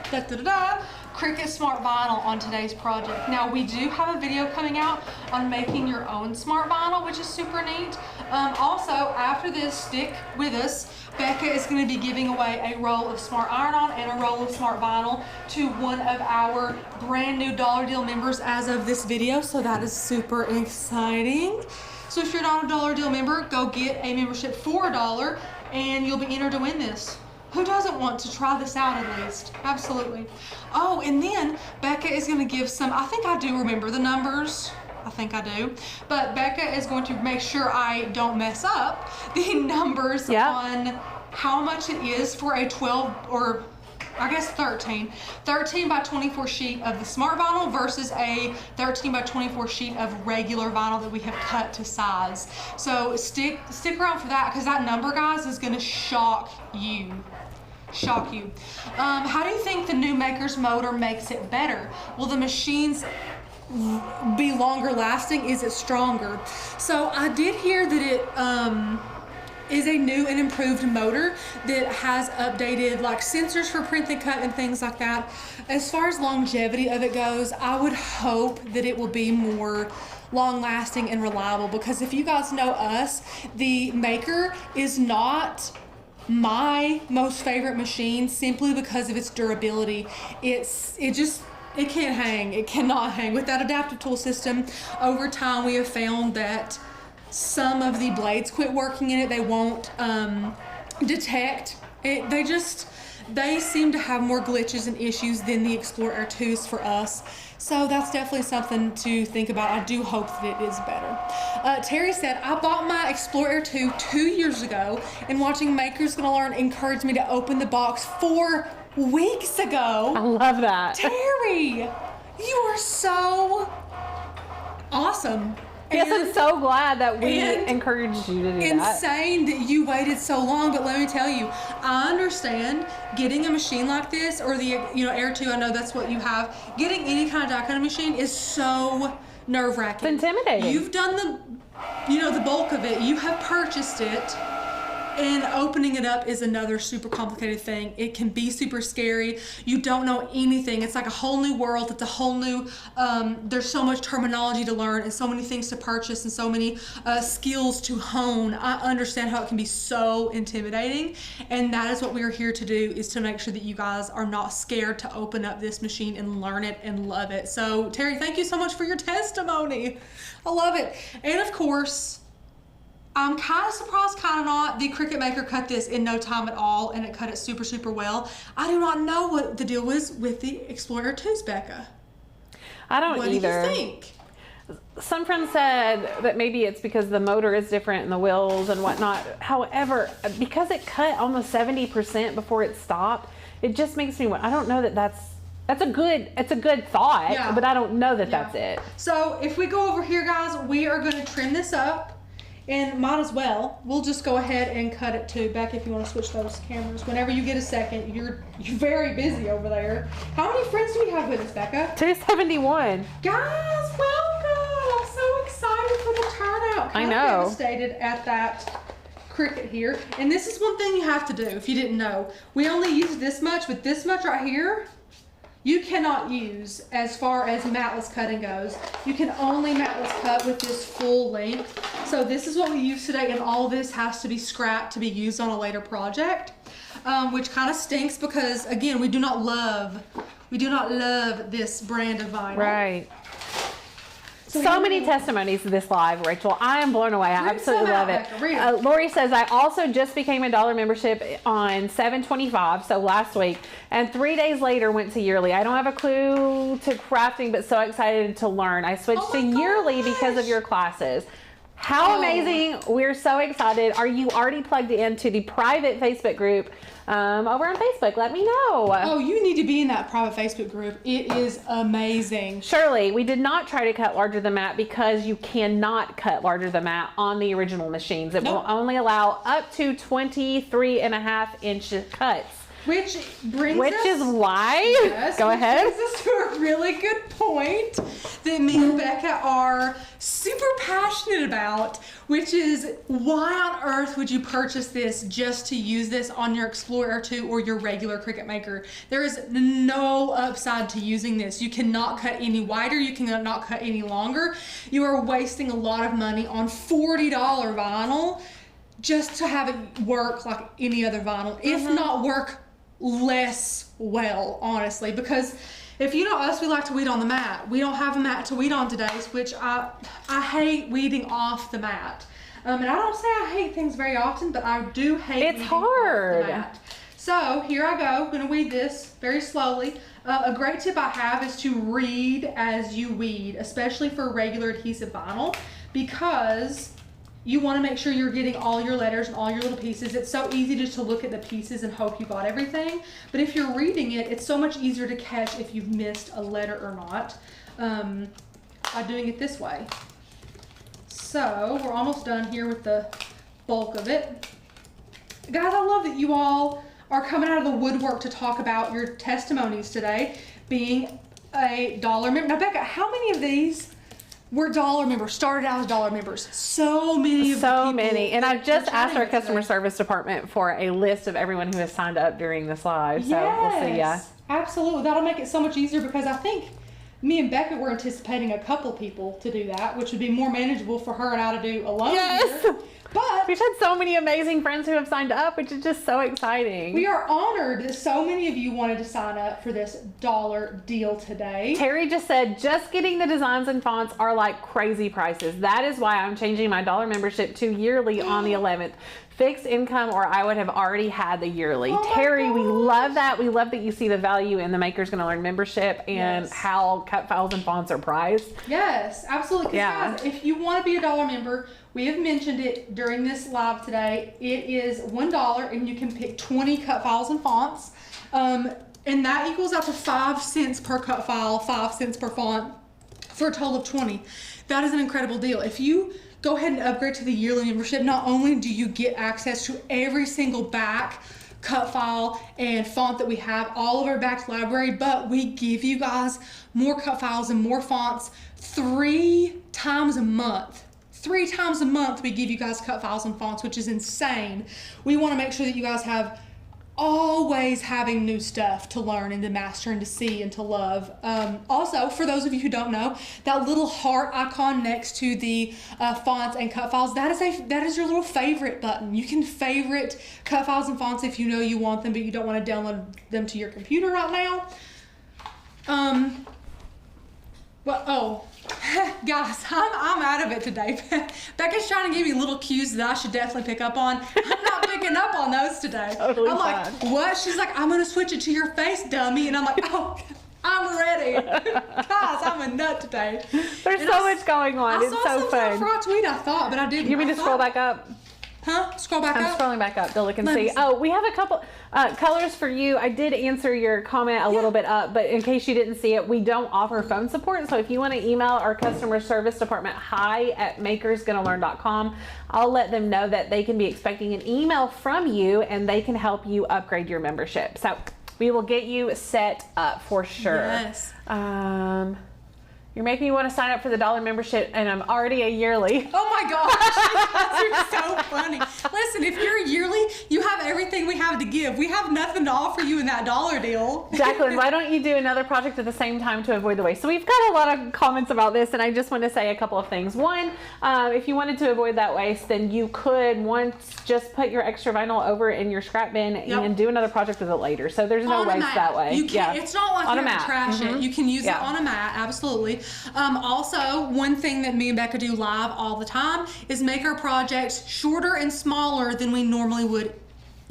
Cricut Smart Vinyl on today's project. Now, we do have a video coming out on making your own Smart Vinyl, which is super neat. Also, after this, stick with us. Becca is going to be giving away a roll of Smart Iron-On and a roll of Smart Vinyl to one of our brand new Dollar Deal members as of this video, so that is super exciting. So if you're not a Dollar Deal member, go get a membership for $1 and you'll be entered to win this. Who doesn't want to try this out at least? Absolutely. Oh, and then Becca is going to give some, I think I do remember the numbers. I think I do. But Becca is going to make sure I don't mess up the numbers on how much it is for a 12 or I guess 13 by 24 sheet of the Smart Vinyl versus a 13 by 24 sheet of regular vinyl that we have cut to size. So stick around for that, because that number, guys, is going to shock you. Shock you. How do you think the new Maker's motor makes it better? Will the machines be longer lasting? Is it stronger? So I did hear that is a new and improved motor that has updated like sensors for print and cut and things like that. As far as longevity of it goes, I would hope that it will be more long lasting and reliable, because if you guys know us, the Maker is not my most favorite machine simply because of its durability. It can't hang. It cannot hang. With that adaptive tool system, over time we have found that some of the blades quit working in it. They won't detect it. They seem to have more glitches and issues than the Explorer Air 2s for us. So that's definitely something to think about. I do hope that it is better. Terry said, I bought my Explorer Air 2 2 years ago, and watching Makers Gonna Learn encouraged me to open the box 4 weeks ago. I love that. Terry, you are so awesome. Yes, I'm so glad that we encouraged you to do that. Insane that you waited so long, but let me tell you, I understand getting a machine like this, or the Air 2, I know that's what you have. Getting any kind of die cutting machine is so nerve-wracking. It's intimidating. You've done the bulk of it. You have purchased it. And opening it up is another super complicated thing. It can be super scary. You don't know anything. It's like a whole new world. It's a whole new, there's so much terminology to learn and so many things to purchase and so many skills to hone. I understand how it can be so intimidating. And that is what we are here to do, is to make sure that you guys are not scared to open up this machine and learn it and love it. So Terry, thank you so much for your testimony. I love it. And of course, I'm kind of surprised, kind of not. The Cricut Maker cut this in no time at all, and it cut it super, super well. I do not know what the deal was with the Explorer 2s, Becca. I don't either. What do you think? Some friends said that maybe it's because the motor is different and the wheels and whatnot. However, because it cut almost 70% before it stopped, it just makes me, I don't know that it's a good thought, Yeah. but I don't know that that's it. So if we go over here, guys, we are going to trim this up. And might as well, we'll just go ahead and cut it too. Becky, if you want to switch those cameras, whenever you get a second, you're very busy over there. How many friends do we have with us, Becca? 271. Guys, welcome! I'm so excited for the turnout. I know. Devastated at that Cricut here. And this is one thing you have to do, if you didn't know. We only use this much, but this much right here, you cannot use as far as matless cutting goes. You can only matless cut with this full length. So this is what we use today, and all this has to be scrapped to be used on a later project, which kind of stinks because, again, we do not love this brand of vinyl. Right. So many testimonies to this live, Rachel. I am blown away. I absolutely love it. Lori says, I also just became a dollar membership on 7/25, so last week, and 3 days later went to yearly. I don't have a clue to crafting, but so excited to learn. I switched to yearly because of your classes. How amazing. We're so excited. Are you already plugged into the private Facebook group over on Facebook? Let me know. Oh, you need to be in that private Facebook group. It is amazing. Shirley, we did not try to cut larger than mat because you cannot cut larger than mat on the original machines. It will only allow up to 23.5-inch cuts. Which is why, go ahead. Brings us to a really good point that me and Becca are super passionate about, which is why on earth would you purchase this just to use this on your Explorer 2 or your regular Cricut Maker? There is no upside to using this. You cannot cut any wider. You cannot cut any longer. You are wasting a lot of money on $40 vinyl just to have it work like any other vinyl, if not work less well, honestly, because if you know us, we like to weed on the mat. We don't have a mat to weed on today, which I hate weeding off the mat. And I don't say I hate things very often, but I do hate it's hard. Off the mat. So here I go. I'm gonna weed this very slowly. A great tip I have is to read as you weed, especially for regular adhesive vinyl, because you want to make sure you're getting all your letters and all your little pieces. It's so easy just to look at the pieces and hope you got everything. But if you're reading it, it's so much easier to catch if you've missed a letter or not by doing it this way. So we're almost done here with the bulk of it. Guys, I love that you all are coming out of the woodwork to talk about your testimonies today, being a dollar member. Now, Becca, how many of these We're dollar members, started out as dollar members. So many of the people. So many. And I've just asked our customer today. service department for a list of everyone who has signed up during this live. So Yes, we'll see ya. absolutely. That'll make it so much easier because I think me and Becca were anticipating a couple people to do that, which would be more manageable for her and I to do alone. Yes. Here. But We've had so many amazing friends who have signed up, which is just so exciting. we are honored that so many of you wanted to sign up for this dollar deal today. Terry just said, just getting the designs and fonts are like crazy prices. That is why I'm changing my dollar membership to yearly on the 11th. Fixed income, or I would have already had the yearly. Oh my Terry, we gosh. love that. We love that you see the value in the Maker's Gonna Learn membership and Yes. how cut files and fonts are priced. Yes, absolutely. 'Cause Yeah. guys, if you want to be a dollar member, we have mentioned it during this live today. It is $1 and you can pick 20 cut files and fonts. And that equals out to 5 cents per cut file, 5 cents per font for a total of 20. That is an incredible deal. If you go ahead and upgrade to the yearly membership, not only do you get access to every single back cut file and font that we have, all of our back library, but we give you guys more cut files and more fonts 3 times a month. 3 times a month we give you guys cut files and fonts, which is insane. We want to make sure that you guys have always having new stuff to learn and to master and to see and to love. Also, for those of you who don't know, that little heart icon next to the fonts and cut files, that is your little favorite button. You can favorite cut files and fonts if you know you want them, but you don't want to download them to your computer right now. Guys, I'm out of it today. Becca's trying to give me little cues that I should definitely pick up on. I'm not picking up on those today. Totally I'm like, fine. what? She's like, I'm gonna switch it to your face, dummy. And I'm like, oh, I'm ready. Guys, I'm a nut today. There's so much going on. It's so fun. For a tweet, I thought, but I didn't. You want me to scroll back up? Huh? Scroll back I'm up. scrolling back up to look and Let me see. see. Oh, we have a couple colors for you. I did answer your comment a little bit up, but in case you didn't see it, we don't offer phone support. So if you want to email our customer service department, hi@makersgonnalearn.com, I'll let them know that they can be expecting an email from you and they can help you upgrade your membership. So we will get you set up for sure. Yes. You're making me want to sign up for the dollar membership, and I'm already a yearly. Oh my gosh, you guys are so funny. Listen, if you're yearly, you have everything we have to give. We have nothing to offer you in that dollar deal. Jacqueline, why don't you do another project at the same time to avoid the waste? So we've got a lot of comments about this, and I just want to say a couple of things. One, if you wanted to avoid that waste, then you could once just put your extra vinyl over in your scrap bin and do another project with it later. So there's no waste that way. You can, It's not like on you a have to mat. trash it. You can use it on a mat, absolutely. Also, one thing that me and Becca do live all the time is make our projects shorter and smaller than we normally would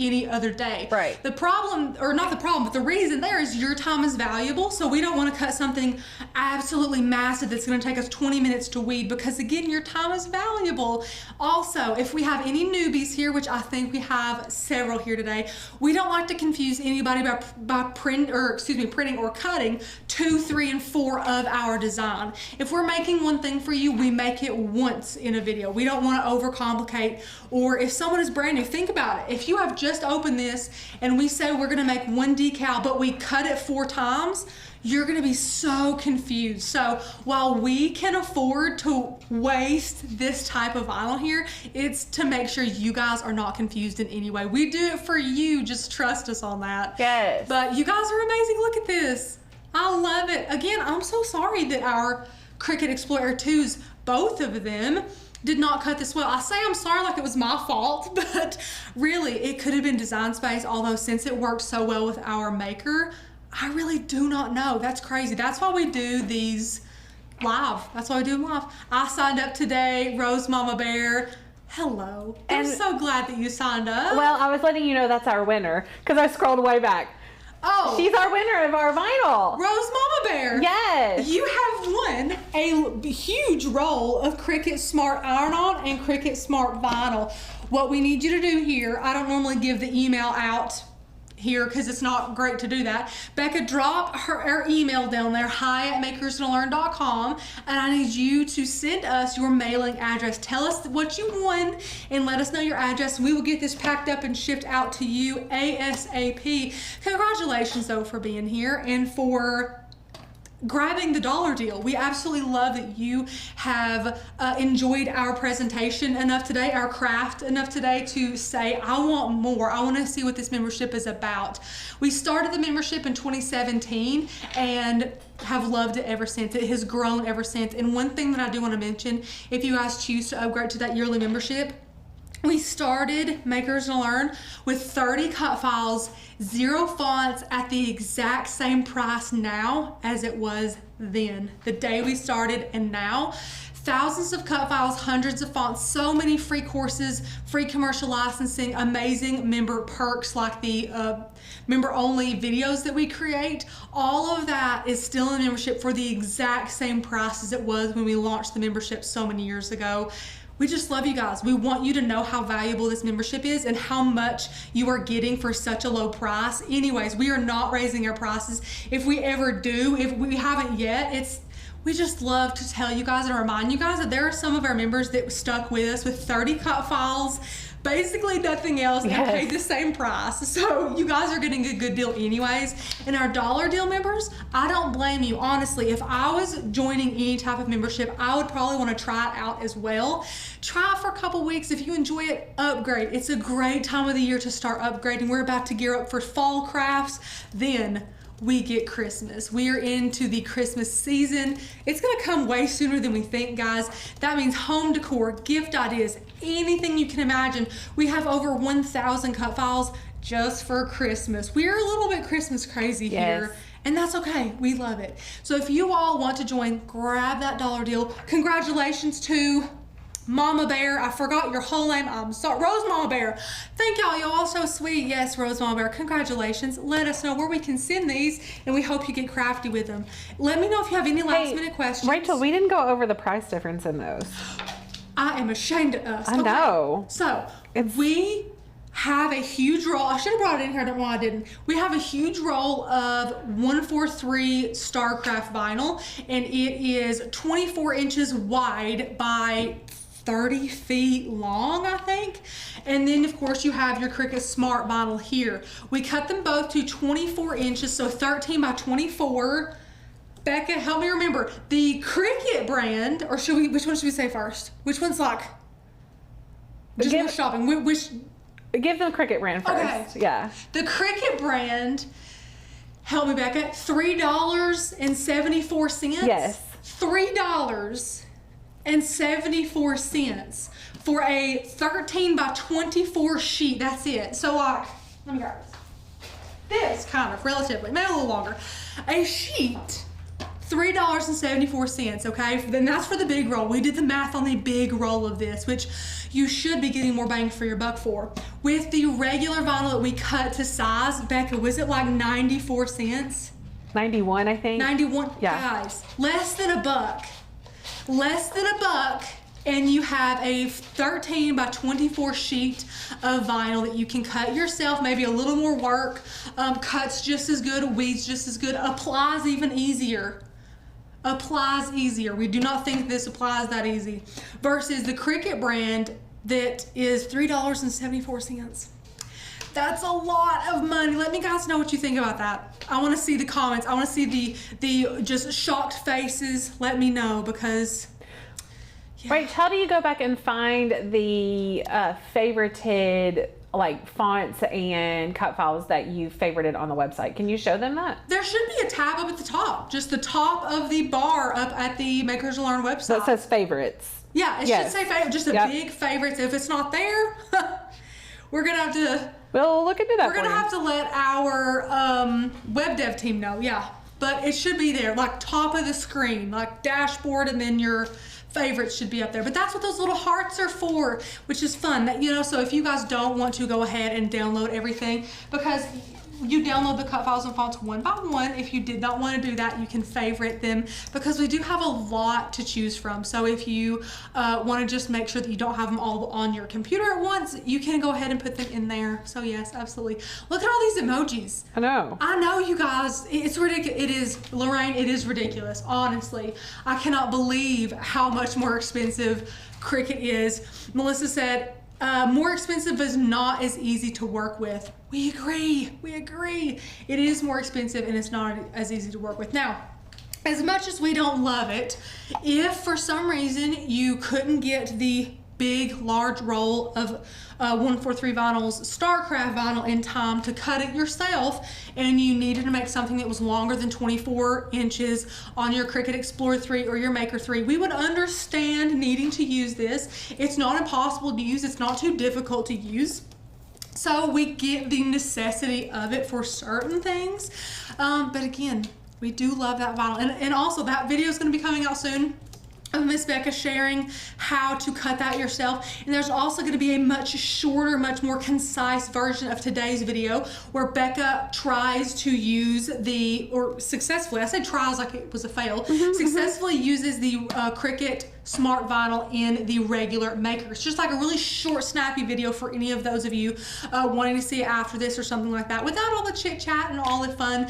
any other day. Right. The problem, or not the problem, but the reason there is your time is valuable, so we don't want to cut something absolutely massive that's going to take us 20 minutes to weed, because again, your time is valuable. Also, if we have any newbies here, which I think we have several here today, we don't like to confuse anybody by printing or cutting 2, 3, and 4 of our design. If we're making one thing for you, we make it once in a video. We don't want to overcomplicate. Or if someone is brand new, think about it. If you have just opened this and we say we're going to make one decal, but we cut it 4 times, you're going to be so confused. So while we can afford to waste this type of vinyl here, it's to make sure you guys are not confused in any way. We do it for you. Just trust us on that. Yes. But you guys are amazing. Look at this. I love it. Again, I'm so sorry that our Cricut Explorer 2s, both of them, did not cut this well. I say I'm sorry like it was my fault, but really it could have been design space, although since it worked so well with our maker, I really do not know. That's crazy. That's why we do these live. That's why we do them live. I signed up today, Rose Mama Bear. Hello. I'm so glad that you signed up. Well, I was letting you know that's our winner because I scrolled way back. Oh, She's our winner of our vinyl. Rose Mama Bear. Yes. You have won a huge roll of Cricut Smart Iron-On and Cricut Smart Vinyl. What we need you to do here, I don't normally give the email out here because it's not great to do that. Becca, drop her email down there, hi@makersgonnalearn.com, and I need you to send us your mailing address. Tell us what you won and let us know your address, and we will get this packed up and shipped out to you ASAP. Congratulations though for being here and for grabbing the dollar deal. We absolutely love that you have enjoyed our presentation enough today, our craft enough today to say, I want more. I want to see what this membership is about. We started the membership in 2017 and have loved it ever since. It has grown ever since. And one thing that I do want to mention, if you guys choose to upgrade to that yearly membership, we started Makers and Learn with 30 cut files, 0 fonts at the exact same price now as it was then, the day we started and now. Thousands of cut files, hundreds of fonts, so many free courses, free commercial licensing, amazing member perks like the member only videos that we create. All of that is still in membership for the exact same price as it was when we launched the membership so many years ago. We just love you guys. We want you to know how valuable this membership is and how much you are getting for such a low price. Anyways, we are not raising our prices. If we ever do, if we haven't yet, we just love to tell you guys and remind you guys that there are some of our members that stuck with us with 30 cut files, basically nothing else, and paid the same price. So you guys are getting a good deal anyways. And our dollar deal members, I don't blame you. Honestly, if I was joining any type of membership, I would probably want to try it out as well. Try it for a couple weeks. If you enjoy it, upgrade. It's a great time of the year to start upgrading. We're about to gear up for fall crafts. Then we get Christmas. We are into the Christmas season. It's gonna come way sooner than we think, guys. That means home decor, gift ideas, anything you can imagine. We have over 1,000 cut files just for Christmas. We're a little bit Christmas crazy here, and that's okay. We love it. So if you all want to join, grab that dollar deal. Congratulations to Mama Bear. I forgot your whole name. I'm sorry. Rose Mama Bear. Thank y'all. Y'all all so sweet. Yes, Rose Mama Bear. Congratulations. Let us know where we can send these, and we hope you get crafty with them. Let me know if you have any last minute questions. Rachel, we didn't go over the price difference in those. I am ashamed of us. I know. So we have a huge roll. I should have brought it in here. I don't know why I didn't. We have a huge roll of 143 StarCraft vinyl, and it is 24 inches wide by 30 feet long, I think. And then of course you have your Cricut Smart Vinyl here. We cut them both to 24 inches, so 13 by 24. Becca, help me remember. The Cricut brand, or which one should we say first? Which one's like, just for shopping, give them Cricut brand first. Okay. Yeah. The Cricut brand, help me Becca, $3.74. Yes. $3.74 for a 13 by 24 sheet. That's it. So like, let me grab this kind of relatively, maybe a little longer. A sheet, $3.74, okay? Then that's for the big roll. We did the math on the big roll of this, which you should be getting more bang for your buck for. With the regular vinyl that we cut to size, Becca, was it like 94 cents? 91, I think. 91, yeah. Guys, less than a buck. Less than a buck, and you have a 13 by 24 sheet of vinyl that you can cut yourself, maybe a little more work, cuts just as good, weeds just as good, applies even easier. Applies easier. We do not think this applies that easy. Versus the Cricut brand that is $3.74. That's a lot of money. Let me guys know what you think about that. I want to see the comments. I want to see the just shocked faces. Let me know because. Yeah. Rach, how do you go back and find the favorited like fonts and cut files that you favorited on the website? Can you show them that? There should be a tab up at the top, just the top of the bar up at the Makers and Learn website. That says favorites. Yeah, it should say favorite, just a big favorites. If it's not there, we're gonna have to. We'll look into that. We're gonna have to let our web dev team know. Yeah, but it should be there, like top of the screen, like dashboard, and then your favorites should be up there. But that's what those little hearts are for, which is fun. That, you know, so if you guys don't want to go ahead and download everything, because you download the cut files and fonts one by one. If you did not want to do that, you can favorite them because we do have a lot to choose from. So if you want to just make sure that you don't have them all on your computer at once, you can go ahead and put them in there. So yes, absolutely. Look at all these emojis. I know you guys, it's ridiculous. It is, Lorraine, it is ridiculous. Honestly, I cannot believe how much more expensive Cricut is. Melissa said, more expensive is not as easy to work with. We agree. It is more expensive and it's not as easy to work with. Now, as much as we don't love it, if for some reason you couldn't get the big, large roll of 143 Vinyl's StarCraft vinyl in time to cut it yourself, and you needed to make something that was longer than 24 inches on your Cricut Explorer 3 or your Maker 3, we would understand needing to use this. It's not impossible to use. It's not too difficult to use. So we get the necessity of it for certain things. But again, we do love that vinyl. And also that video is going to be coming out soon of Miss Becca sharing how to cut that yourself. And there's also going to be a much shorter, much more concise version of today's video where Becca tries to use or successfully, I said tries like it was a fail, successfully uses the Cricut Smart Vinyl in the regular Maker. It's just like a really short, snappy video for any of those of you wanting to see it after this or something like that, without all the chit chat and all the fun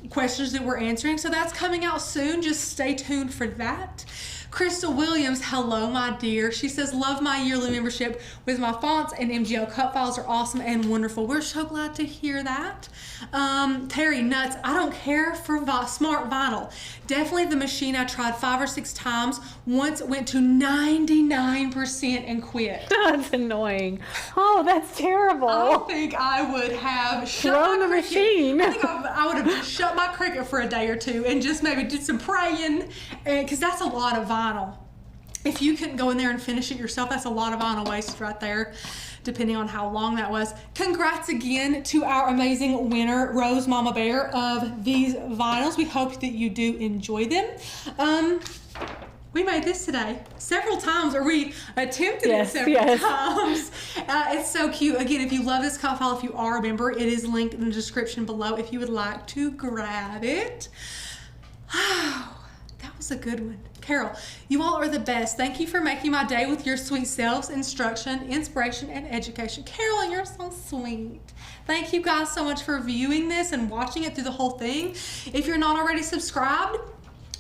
questions that we're answering. So that's coming out soon. Just stay tuned for that. Crystal Williams, hello my dear. She says, love my yearly membership with my fonts and MGL cut files are awesome and wonderful. We're so glad to hear that. Terry Nuts, I don't care for Smart Vinyl. Definitely the machine I tried 5 or 6 times. Once it went to 99% and quit. That's annoying. Oh, that's terrible. I think I would have thrown the machine. I think I would have just shut my Cricut for a day or two and just maybe did some praying, because that's a lot of vinyl. If you couldn't go in there and finish it yourself, that's a lot of vinyl wasted right there, depending on how long that was. Congrats again to our amazing winner, Rose Mama Bear, of these vinyls. We hope that you do enjoy them. We made this today several times, or we attempted it several times. It's so cute. Again, if you love this cut file, if you are a member, it is linked in the description below if you would like to grab it. That was a good one. Carol, you all are the best. Thank you for making my day with your sweet selves, instruction, inspiration, and education. Carol, you're so sweet. Thank you guys so much for viewing this and watching it through the whole thing. If you're not already subscribed,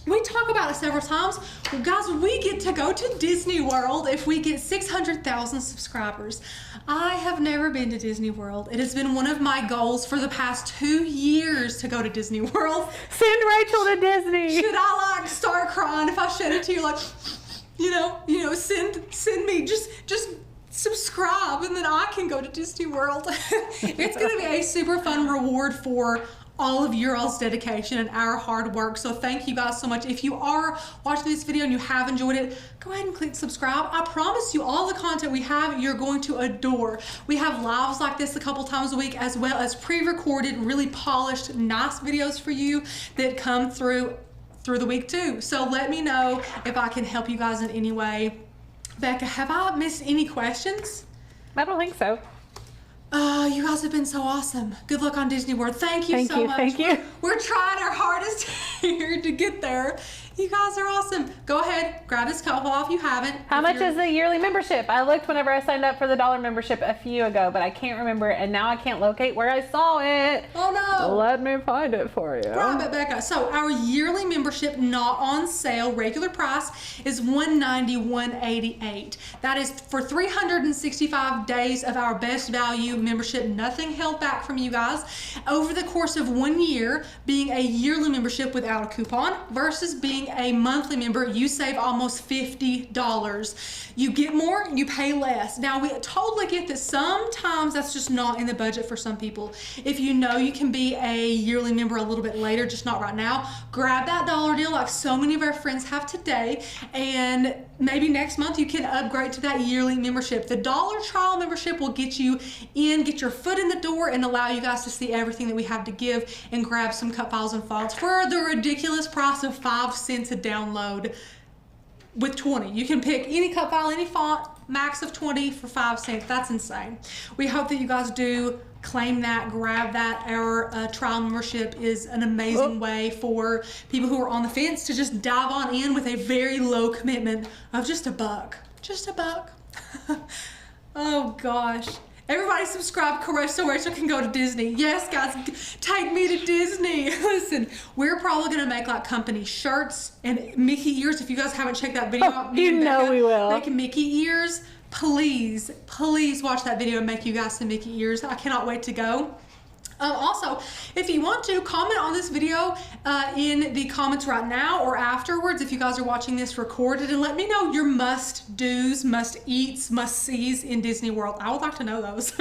we talk about it several times. Well, guys, we get to go to Disney World if we get 600,000 subscribers. I have never been to Disney World. It has been one of my goals for the past 2 years to go to Disney World. Send Rachel to Disney. Should I like start crying if I shed it to you? Like, you know, send me, just subscribe and then I can go to Disney World. It's gonna be a super fun reward for all of your all's dedication and our hard work. So thank you guys so much. If you are watching this video and you have enjoyed it, go ahead and click subscribe. I promise you all the content we have, you're going to adore. We have lives like this a couple times a week, as well as pre-recorded, really polished, nice videos for you that come through the week too. So let me know if I can help you guys in any way. Becca, have I missed any questions? I don't think so. You guys have been so awesome. Good luck on Disney World. Thank you so much. Thank you. We're trying our hardest here to get there. You guys are awesome. Go ahead, grab this cut file if you haven't. How much is the yearly membership? I looked whenever I signed up for the $1 membership a few ago, but I can't remember it, and now I can't locate where I saw it. Oh no. Let me find it for you. Grab it, Becca. So our yearly membership, not on sale, regular price is $190, $188. That is for 365 days of our best value membership. Nothing held back from you guys. Over the course of 1 year, being a yearly membership without a coupon versus being a monthly member, you save almost $50. You get more, you pay less. Now, we totally get that sometimes that's just not in the budget for some people. If you know you can be a yearly member a little bit later, just not right now, grab that dollar deal like so many of our friends have today, and maybe next month you can upgrade to that yearly membership. The $1 trial membership will get you in, get your foot in the door, and allow you guys to see everything that we have to give and grab some cut files and fonts for the ridiculous price of 5 cents a download with 20. You can pick any cut file, any font, max of 20 for 5 cents. That's insane. We hope that you guys do claim that, grab that. Our trial membership is an amazing way for people who are on the fence to just dive on in with a very low commitment of just $1. Just $1. Oh gosh. Everybody subscribe so Rachel can go to Disney. Yes, guys, take me to Disney. Listen, we're probably going to make like company shirts and Mickey ears. If you guys haven't checked that video out, you know we will. Making Mickey ears. Please watch that video and make you guys some Mickey ears. I cannot wait to go. Also, if you want to, comment on this video in the comments right now or afterwards if you guys are watching this recorded, and let me know your must-dos, must-eats, must-sees in Disney World. I would like to know those.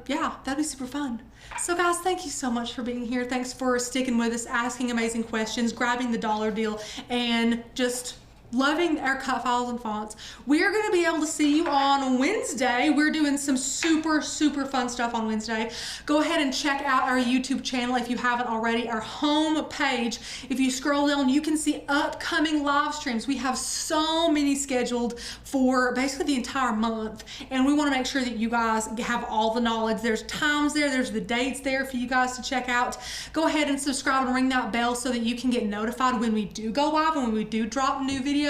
Yeah, that'd be super fun. So guys, thank you so much for being here. Thanks for sticking with us, asking amazing questions, grabbing the dollar deal, and just loving our cut files and fonts. We're going to be able to see you on Wednesday. We're doing some super fun stuff on Wednesday. Go ahead and check out our YouTube channel if you haven't already. Our home page, if you scroll down, you can see upcoming live streams. We have so many scheduled for basically the entire month, and we want to make sure that you guys have all the knowledge. There's times there, there's the dates there for you guys to check out. Go ahead and subscribe and ring that bell so that you can get notified when we do go live and when we do drop new videos.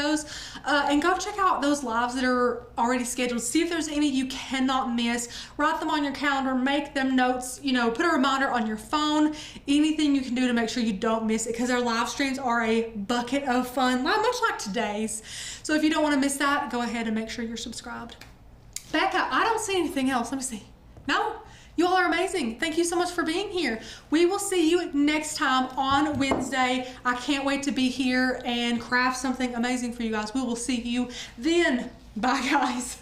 And go check out those lives that are already scheduled. See if there's any you cannot miss. Write them on your calendar, make them notes, you know, put a reminder on your phone. Anything you can do to make sure you don't miss it, because our live streams are a bucket of fun, much like today's. So if you don't want to miss that, go ahead and make sure you're subscribed. Becca, I don't see anything else. Let me see. No? You all are amazing. Thank you so much for being here. We will see you next time on Wednesday. I can't wait to be here and craft something amazing for you guys. We will see you then. Bye, guys.